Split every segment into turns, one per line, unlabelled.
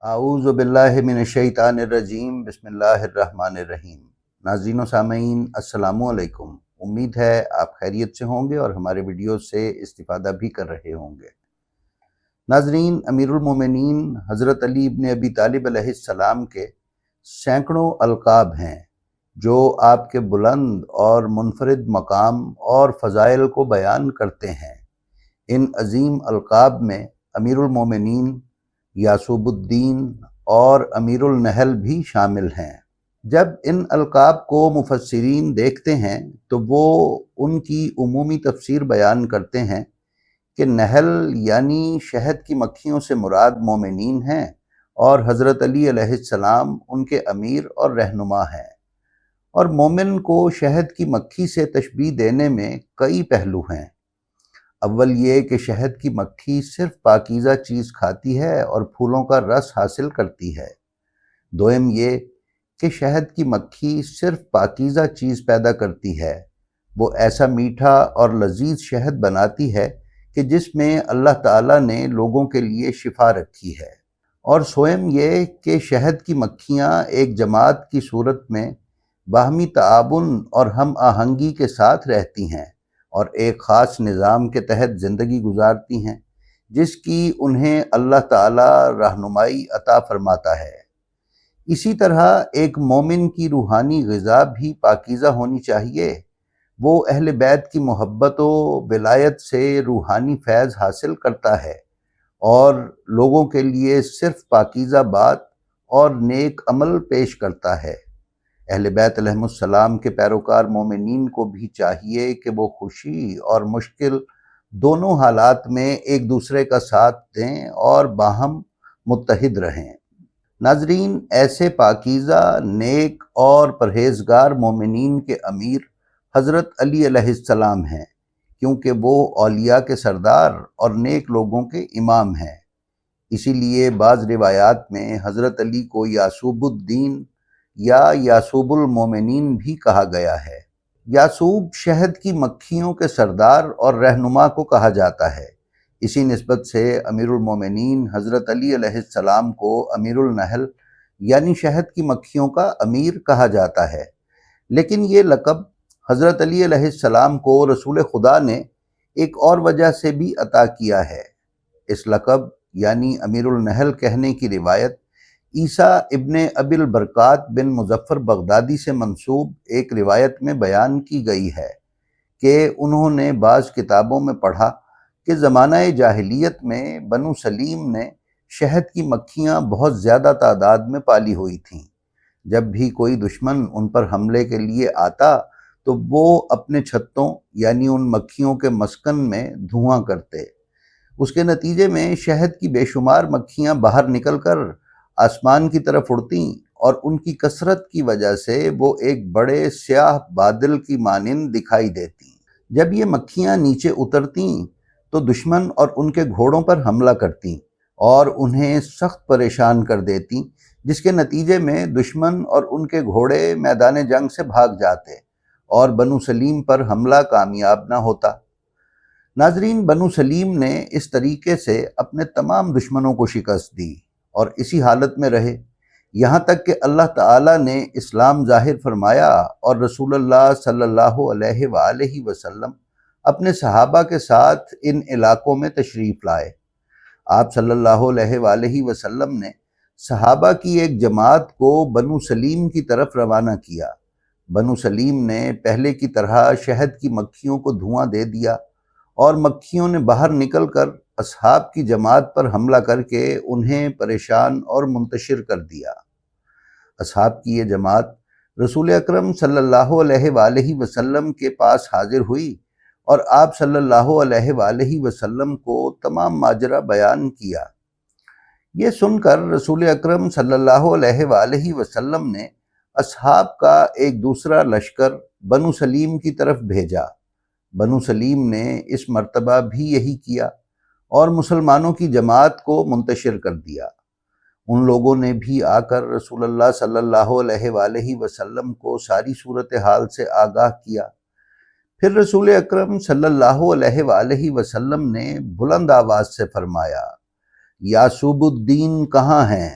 اعوذ باللہ من الشیطان الرجیم بسم اللہ الرحمن الرحیم۔ ناظرین و سامعین السلام علیکم۔ امید ہے آپ خیریت سے ہوں گے اور ہمارے ویڈیو سے استفادہ بھی کر رہے ہوں گے۔ ناظرین، امیر المومنین حضرت علی ابن ابی طالب علیہ السلام کے سینکڑوں القاب ہیں جو آپ کے بلند اور منفرد مقام اور فضائل کو بیان کرتے ہیں۔ ان عظیم القاب میں امیر المومنین، یعصوب الدین اور امیر النحل بھی شامل ہیں۔ جب ان القاب کو مفسرین دیکھتے ہیں تو وہ ان کی عمومی تفسیر بیان کرتے ہیں کہ نحل یعنی شہد کی مکھیوں سے مراد مومنین ہیں اور حضرت علی علیہ السلام ان کے امیر اور رہنما ہیں۔ اور مومن کو شہد کی مکھی سے تشبیہ دینے میں کئی پہلو ہیں۔ اول یہ کہ شہد کی مکھی صرف پاکیزہ چیز کھاتی ہے اور پھولوں کا رس حاصل کرتی ہے۔ دوم یہ کہ شہد کی مکھی صرف پاکیزہ چیز پیدا کرتی ہے، وہ ایسا میٹھا اور لذیذ شہد بناتی ہے کہ جس میں اللہ تعالیٰ نے لوگوں کے لیے شفا رکھی ہے۔ اور سوم یہ کہ شہد کی مکھیاں ایک جماعت کی صورت میں باہمی تعاون اور ہم آہنگی کے ساتھ رہتی ہیں اور ایک خاص نظام کے تحت زندگی گزارتی ہیں جس کی انہیں اللہ تعالیٰ رہنمائی عطا فرماتا ہے۔ اسی طرح ایک مومن کی روحانی غذا بھی پاکیزہ ہونی چاہیے۔ وہ اہل بیت کی محبت و ولایت سے روحانی فیض حاصل کرتا ہے اور لوگوں کے لیے صرف پاکیزہ بات اور نیک عمل پیش کرتا ہے۔ اہل بیت علیہ السلام کے پیروکار مومنین کو بھی چاہیے کہ وہ خوشی اور مشکل دونوں حالات میں ایک دوسرے کا ساتھ دیں اور باہم متحد رہیں۔ ناظرین، ایسے پاکیزہ، نیک اور پرہیزگار مومنین کے امیر حضرت علی علیہ السلام ہیں، کیونکہ وہ اولیاء کے سردار اور نیک لوگوں کے امام ہیں۔ اسی لیے بعض روایات میں حضرت علی کو یعصوب الدین یا یعصوب المومنین بھی کہا گیا ہے۔ یعصوب شہد کی مکھیوں کے سردار اور رہنما کو کہا جاتا ہے۔ اسی نسبت سے امیر المومنین حضرت علی علیہ السلام کو امیر النحل یعنی شہد کی مکھیوں کا امیر کہا جاتا ہے۔ لیکن یہ لقب حضرت علی علیہ السلام کو رسول خدا نے ایک اور وجہ سے بھی عطا کیا ہے۔ اس لقب یعنی امیر النحل کہنے کی روایت عیسیٰ ابن ابی البرکات بن مظفر بغدادی سے منسوب ایک روایت میں بیان کی گئی ہے کہ انہوں نے بعض کتابوں میں پڑھا کہ زمانہ جاہلیت میں بنو سلیم نے شہد کی مکھیاں بہت زیادہ تعداد میں پالی ہوئی تھیں۔ جب بھی کوئی دشمن ان پر حملے کے لیے آتا تو وہ اپنے چھتوں یعنی ان مکھیوں کے مسکن میں دھواں کرتے۔ اس کے نتیجے میں شہد کی بے شمار مکھیاں باہر نکل کر آسمان کی طرف اڑتیں اور ان کی کثرت کی وجہ سے وہ ایک بڑے سیاہ بادل کی مانند دکھائی دیتیں۔ جب یہ مکھیاں نیچے اترتیں تو دشمن اور ان کے گھوڑوں پر حملہ کرتیں اور انہیں سخت پریشان کر دیتیں، جس کے نتیجے میں دشمن اور ان کے گھوڑے میدان جنگ سے بھاگ جاتے اور بنو سلیم پر حملہ کامیاب نہ ہوتا۔ ناظرین، بنو سلیم نے اس طریقے سے اپنے تمام دشمنوں کو شکست دی اور اسی حالت میں رہے یہاں تک کہ اللہ تعالیٰ نے اسلام ظاہر فرمایا اور رسول اللہ صلی اللہ علیہ وآلہ وسلم اپنے صحابہ کے ساتھ ان علاقوں میں تشریف لائے۔ آپ صلی اللہ علیہ وآلہ وسلم نے صحابہ کی ایک جماعت کو بنو سلیم کی طرف روانہ کیا۔ بنو سلیم نے پہلے کی طرح شہد کی مکھیوں کو دھواں دے دیا اور مکھیوں نے باہر نکل کر اصحاب کی جماعت پر حملہ کر کے انہیں پریشان اور منتشر کر دیا۔ اصحاب کی یہ جماعت رسول اکرم صلی اللہ علیہ وآلہ وسلم کے پاس حاضر ہوئی اور آپ صلی اللہ علیہ وآلہ وسلم کو تمام ماجرا بیان کیا۔ یہ سن کر رسول اکرم صلی اللہ علیہ وآلہ وسلم نے اصحاب کا ایک دوسرا لشکر بنو سلیم کی طرف بھیجا۔ بنو سلیم نے اس مرتبہ بھی یہی کیا اور مسلمانوں کی جماعت کو منتشر کر دیا۔ ان لوگوں نے بھی آ کر رسول اللہ صلی اللہ علیہ وآلہ وسلم کو ساری صورتحال سے آگاہ کیا۔ پھر رسول اکرم صلی اللہ علیہ وآلہ وسلم نے بلند آواز سے فرمایا، یعصوب الدین کہاں ہیں؟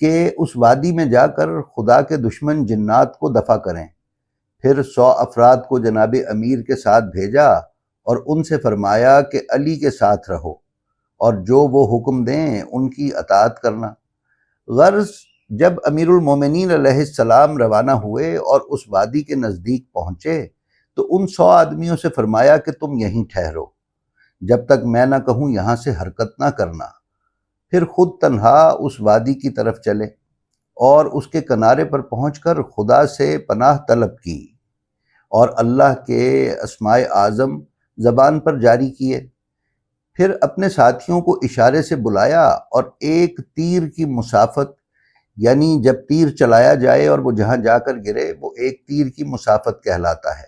کہ اس وادی میں جا کر خدا کے دشمن جنات کو دفع کریں۔ پھر 100 افراد کو جناب امیر کے ساتھ بھیجا اور ان سے فرمایا کہ علی کے ساتھ رہو اور جو وہ حکم دیں ان کی اطاعت کرنا۔ غرض جب امیر المومنین علیہ السلام روانہ ہوئے اور اس وادی کے نزدیک پہنچے تو ان 100 آدمیوں سے فرمایا کہ تم یہیں ٹھہرو، جب تک میں نہ کہوں یہاں سے حرکت نہ کرنا۔ پھر خود تنہا اس وادی کی طرف چلے اور اس کے کنارے پر پہنچ کر خدا سے پناہ طلب کی اور اللہ کے اسماء اعظم زبان پر جاری کیے۔ پھر اپنے ساتھیوں کو اشارے سے بلایا اور ایک تیر کی مسافت، یعنی جب تیر چلایا جائے اور وہ جہاں جا کر گرے وہ ایک تیر کی مسافت کہلاتا ہے،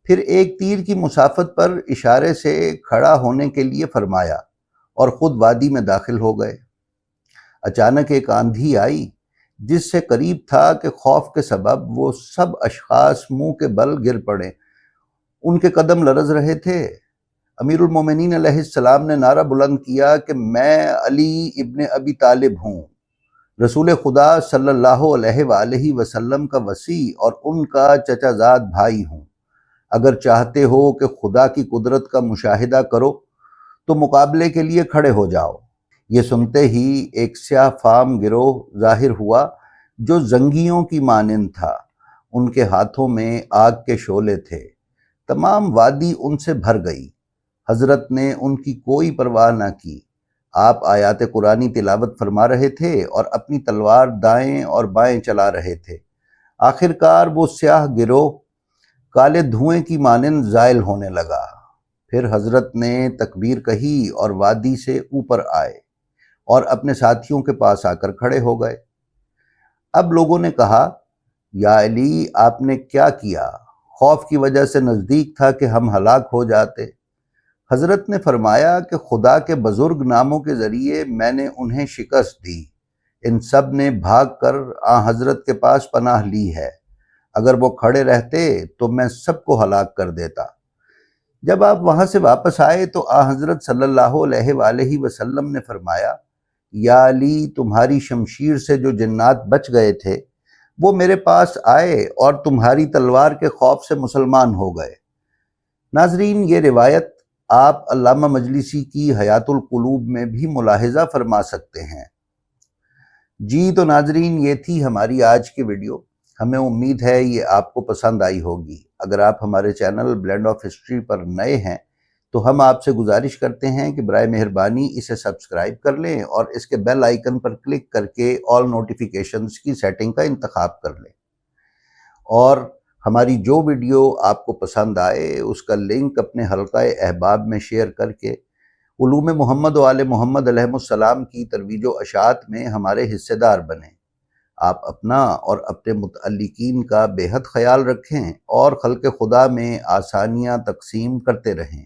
پھر ایک تیر کی مسافت پر اشارے سے کھڑا ہونے کے لیے فرمایا اور خود وادی میں داخل ہو گئے۔ اچانک ایک آندھی آئی جس سے قریب تھا کہ خوف کے سبب وہ سب اشخاص منہ کے بل گر پڑے، ان کے قدم لرز رہے تھے۔ امیر المومنین علیہ السلام نے نعرہ بلند کیا کہ میں علی ابن ابی طالب ہوں، رسول خدا صلی اللہ علیہ وآلہ وسلم کا وصی اور ان کا چچا زاد بھائی ہوں۔ اگر چاہتے ہو کہ خدا کی قدرت کا مشاہدہ کرو تو مقابلے کے لیے کھڑے ہو جاؤ۔ یہ سنتے ہی ایک سیاہ فام گروہ ظاہر ہوا جو زنگیوں کی مانند تھا، ان کے ہاتھوں میں آگ کے شعلے تھے۔ تمام وادی ان سے بھر گئی۔ حضرت نے ان کی کوئی پرواہ نہ کی۔ آپ آیات قرآنی تلاوت فرما رہے تھے اور اپنی تلوار دائیں اور بائیں چلا رہے تھے۔ آخر کار وہ سیاہ گروہ کالے دھوئیں کی مانند زائل ہونے لگا۔ پھر حضرت نے تکبیر کہی اور وادی سے اوپر آئے اور اپنے ساتھیوں کے پاس آ کر کھڑے ہو گئے۔ اب لوگوں نے کہا، یا علی آپ نے کیا کیا؟ خوف کی وجہ سے نزدیک تھا کہ ہم ہلاک ہو جاتے۔ حضرت نے فرمایا کہ خدا کے بزرگ ناموں کے ذریعے میں نے انہیں شکست دی۔ ان سب نے بھاگ کر حضرت کے پاس پناہ لی ہے۔ اگر وہ کھڑے رہتے تو میں سب کو ہلاک کر دیتا۔ جب آپ وہاں سے واپس آئے تو حضرت صلی اللہ علیہ وآلہ وسلم نے فرمایا، یا علی تمہاری شمشیر سے جو جنات بچ گئے تھے وہ میرے پاس آئے اور تمہاری تلوار کے خوف سے مسلمان ہو گئے۔ ناظرین، یہ روایت آپ علامہ مجلسی کی حیات القلوب میں بھی ملاحظہ فرما سکتے ہیں۔ جی تو ناظرین، یہ تھی ہماری آج کی ویڈیو۔ ہمیں امید ہے یہ آپ کو پسند آئی ہوگی۔ اگر آپ ہمارے چینل بلینڈ آف ہسٹری پر نئے ہیں تو ہم آپ سے گزارش کرتے ہیں کہ برائے مہربانی اسے سبسکرائب کر لیں اور اس کے بیل آئیکن پر کلک کر کے آل نوٹیفیکیشنز کی سیٹنگ کا انتخاب کر لیں، اور ہماری جو ویڈیو آپ کو پسند آئے اس کا لنک اپنے حلقہ احباب میں شیئر کر کے علوم محمد و آل محمد علیہ السلام کی ترویج و اشاعت میں ہمارے حصے دار بنیں۔ آپ اپنا اور اپنے متعلقین کا بے حد خیال رکھیں اور خلق خدا میں آسانیاں تقسیم کرتے رہیں۔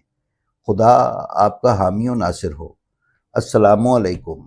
خدا آپ کا حامی و ناصر ہو۔ السلام علیکم۔